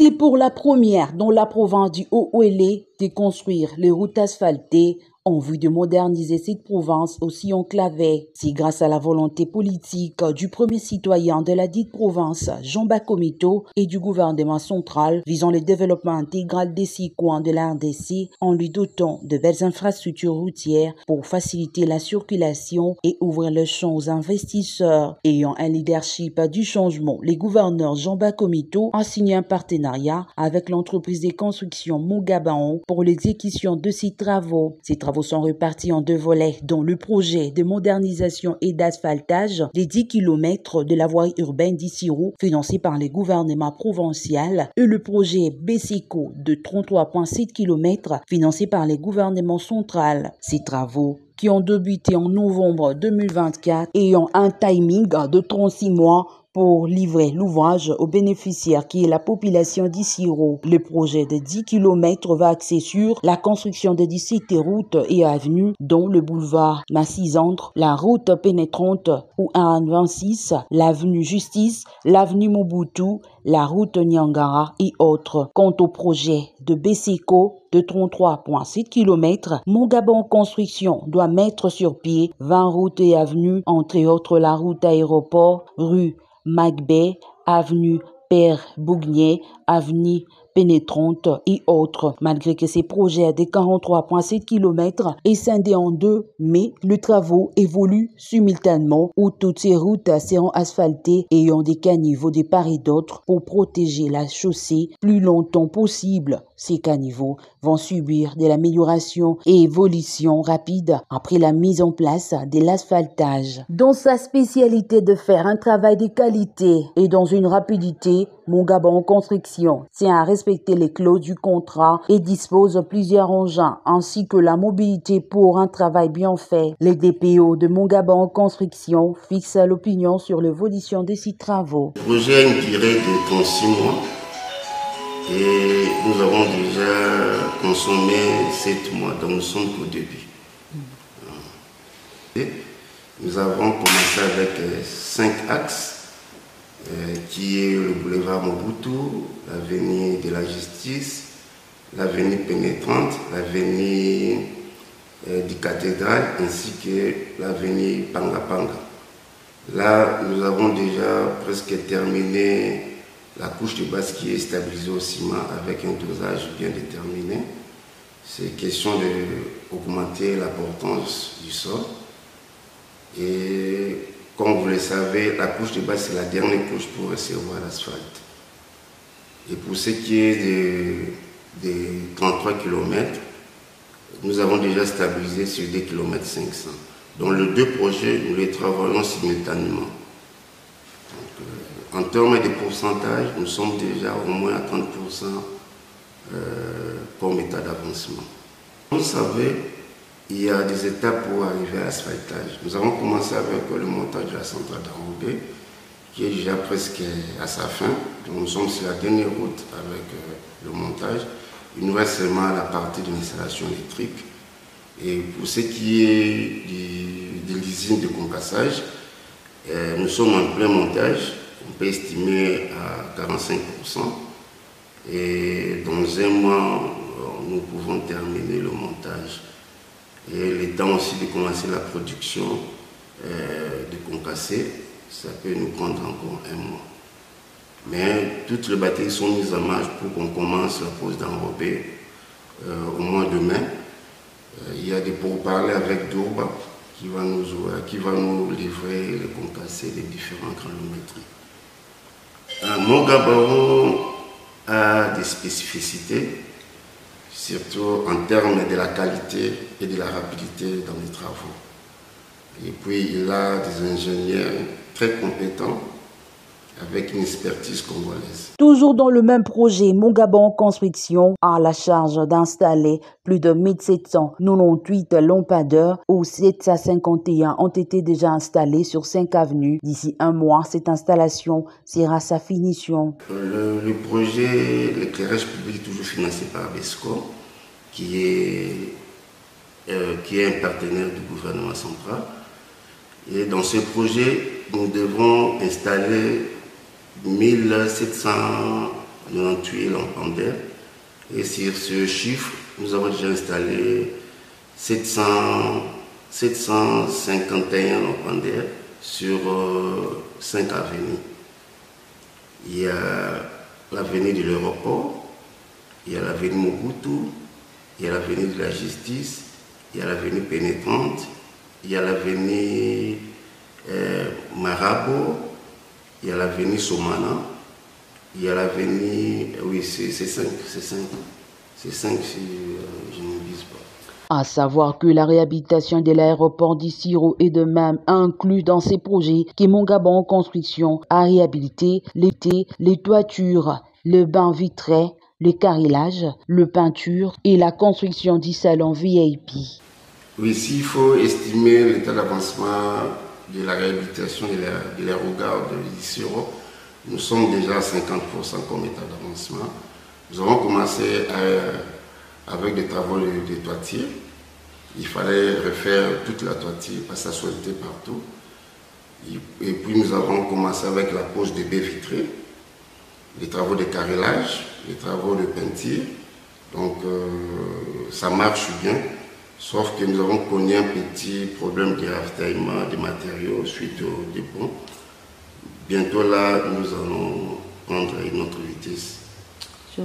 C'est pour la première dans la province du Haut-Ouélé de construire les routes asphaltées en vue de moderniser cette province aussi enclavée. C'est grâce à la volonté politique du premier citoyen de la dite province, Jean Bakomito, et du gouvernement central visant le développement intégral des 6 coins de la RDC en lui dotant de belles infrastructures routières pour faciliter la circulation et ouvrir le champ aux investisseurs. Ayant un leadership du changement, les gouverneurs Jean Bakomito a signé un partenariat avec l'entreprise de construction Mongabaon pour l'exécution de ces travaux. Ces travaux sont répartis en 2 volets, dont le projet de modernisation et d'asphaltage des 10 km de la voie urbaine d'Issirou, financé par les gouvernements provinciaux, et le projet BESECO de 33,7 km, financé par les gouvernements central. Ces travaux qui ont débuté en novembre 2024 et ont un timing de 36 mois pour livrer l'ouvrage aux bénéficiaires qui est la population d'Issirou. Le projet de 10 km va axer sur la construction de 17 routes et avenues dont le boulevard Massisandre, la route pénétrante ou A26, l'avenue Justice, l'avenue Mobutu, la route Nyangara et autres. Quant au projet de BESECO de 33,7 km, Mongabaon Construction doit mettre sur pied 20 routes et avenues, entre autres la route aéroport, rue Magbet, avenue Père Bougnier, avenue pénétrante et autres. Malgré que ces projets de 43,7 km est scindé en 2, mais les travaux évoluent simultanément où toutes ces routes seront asphaltées et ont des caniveaux de part et d'autre pour protéger la chaussée plus longtemps possible. Ces caniveaux vont subir de l'amélioration et évolution rapide après la mise en place de l'asphaltage. Dans sa spécialité de faire un travail de qualité et dans une rapidité, Mongabaon Construction tient à respecter les clauses du contrat et dispose de plusieurs engins ainsi que la mobilité pour un travail bien fait. Les DPO de Mongabaon Construction fixent l'opinion sur l'évolution de ces travaux. Le projet a une durée de 36 mois et nous avons déjà consommé 7 mois, donc nous sommes qu'au début. Nous avons commencé avec 5 axes. Qui est le boulevard Mobutu, l'avenue de la Justice, l'avenue pénétrante, l'avenue du Cathédrale ainsi que l'avenue Panga-Panga. Là, nous avons déjà presque terminé la couche de base qui est stabilisée au ciment avec un dosage bien déterminé. C'est question d'augmenter l'importance du sol. Et comme vous le savez, la couche de base, c'est la dernière couche pour recevoir l'asphalte. Et pour ce qui est des 33 km, nous avons déjà stabilisé sur 2 km 500. Dans les 2 projets, nous les travaillons simultanément. Donc, en termes de pourcentage, nous sommes déjà au moins à 30% comme état d'avancement. Vous savez, il y a des étapes pour arriver à l'asphaltage. Nous avons commencé avec le montage de la centrale d'Arobé, qui est déjà presque à sa fin. Donc nous sommes sur la dernière route avec le montage. Il nous reste seulement la partie de l'installation électrique. Et pour ce qui est de l'usine de compassage, nous sommes en plein montage. On peut estimer à 45%. Et dans un mois, nous pouvons terminer le montage. Et le temps aussi de commencer la production de concassés, ça peut nous prendre encore un mois. Mais toutes les batteries sont mises en marche pour qu'on commence la pose d'enrobé au mois de mai. Il y a des pourparlers avec Dourba qui va nous livrer les concassés des différents granulométries. Mongabaon a des spécificités, surtout en termes de la qualité et de la rapidité dans les travaux. Et puis il a des ingénieurs très compétents avec une expertise congolaise. Toujours dans le même projet, Mongabaon Construction a la charge d'installer plus de 1798 lampadaires où 751 ont été déjà installés sur 5 avenues. D'ici un mois, cette installation sera sa finition. Le projet, l'éclairage public, toujours financé par BESCO, qui est un partenaire du gouvernement central. Et dans ce projet, nous devons installer 1700 98 lampadaires. Et sur ce chiffre, nous avons déjà installé 751 lampadaires sur 5 avenues. Il y a l'avenue de l'aéroport, il y a l'avenue Mobutu, il y a l'avenue de la Justice, il y a l'avenue Pénétrante, il y a l'avenue Marabo, il y a l'avenue Somana, il y a l'avenue... Oui, c'est 5 si je ne m'abuse pas. À savoir que la réhabilitation de l'aéroport d'Issiro est de même inclus dans ces projets que Mongabon en construction a réhabilité les toitures, le bain vitré, le carrelage, le peinture et la construction du salon VIP. Oui, s'il faut estimer l'état d'avancement de la réhabilitation de l'aérogare d'Issiro, nous sommes déjà à 50% comme état d'avancement. Nous avons commencé avec des travaux de toiture. Il fallait refaire toute la toiture parce que ça sautait partout. Et puis nous avons commencé avec la pose de baies vitrées, les travaux de carrelage, les travaux de peinture. Donc ça marche bien, sauf que nous avons connu un petit problème de ravitaillement des matériaux suite au dépôt. Bientôt là, nous allons prendre une autre vitesse.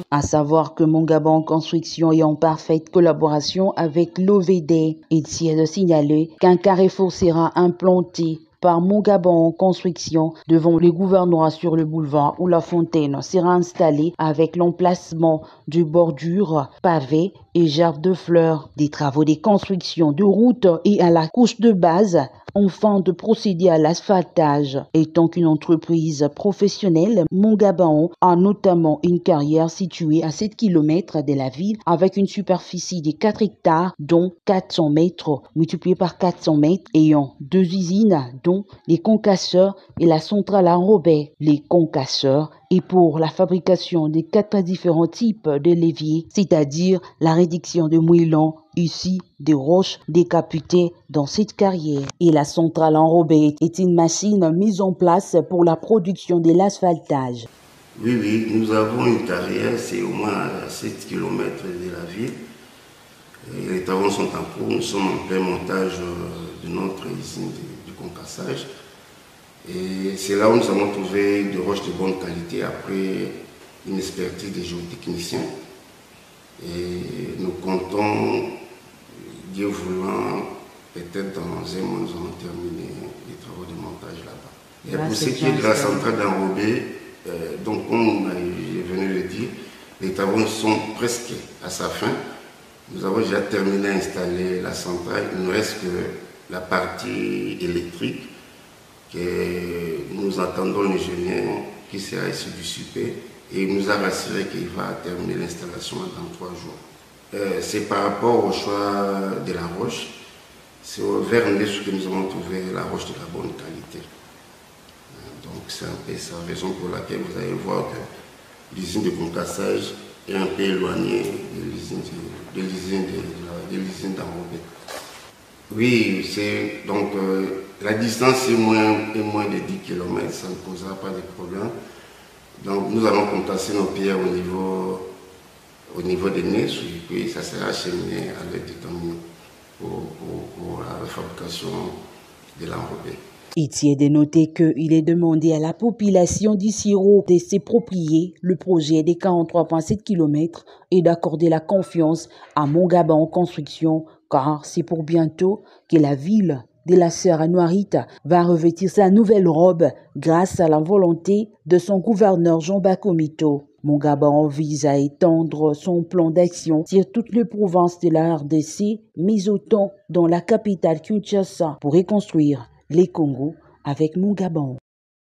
À savoir que Mongabon Construction est en parfaite collaboration avec l'OVD. Il tient de signaler qu'un carrefour sera implanté par Mongabon Construction devant le gouvernorat sur le boulevard où la fontaine sera installée avec l'emplacement de bordures, pavés et gerbes de fleurs. Des travaux de construction de routes et à la couche de base enfin de procéder à l'asphaltage. Étant qu'une entreprise professionnelle, Mongabon a notamment une carrière située à 7 km de la ville avec une superficie de 4 hectares dont 400 mètres multiplié par 400 mètres ayant 2 usines dont les concasseurs et la centrale à enrobés. Les concasseurs et pour la fabrication des 4 différents types de leviers, c'est-à-dire la réduction de moellons ici des roches décapitées dans cette carrière. Et la centrale enrobée est une machine mise en place pour la production de l'asphaltage. Oui, nous avons une carrière, c'est au moins à 7 km de la ville. Et les travaux sont en cours, nous sommes en plein montage de notre usine du concassage. Et c'est là où nous avons trouvé des roches de bonne qualité après une expertise des géotechniciens. Et nous comptons, Dieu voulant, peut-être dans un mois, nous allons terminer les travaux de montage là-bas. Et pour ce qui est de la centrale d'enrobé, donc comme je venais de le dire, les travaux sont presque à sa fin. Nous avons déjà terminé à installer la centrale. Il nous reste que la partie électrique que nous attendons l'ingénieur qui sera issu du SUP et il nous a rassuré qu'il va terminer l'installation dans 3 jours. C'est par rapport au choix de la roche. C'est vers Ndessu que nous avons trouvé la roche de la bonne qualité. Donc c'est un peu sa raison pour laquelle vous allez voir que l'usine de concassage est un peu éloignée de l'usine d'enrobé. Oui, c'est donc la distance est moins de 10 km, ça ne posera pas de problème. Donc nous allons compasser nos pierres au niveau des nez, et puis ça sera acheminé à l'aide du camion pour la fabrication de l'enrobé. Il tient de noter qu'il est demandé à la population d'Issiro de s'approprier le projet des 43,7 km et d'accorder la confiance à Mongabon Construction, car c'est pour bientôt que la ville de la Sœur Anouarite va revêtir sa nouvelle robe grâce à la volonté de son gouverneur Jean Bakomito. Mongabon vise à étendre son plan d'action sur toutes les provinces de la RDC, mais autant dans la capitale Kinshasa pour reconstruire les Congos avec Mongabon.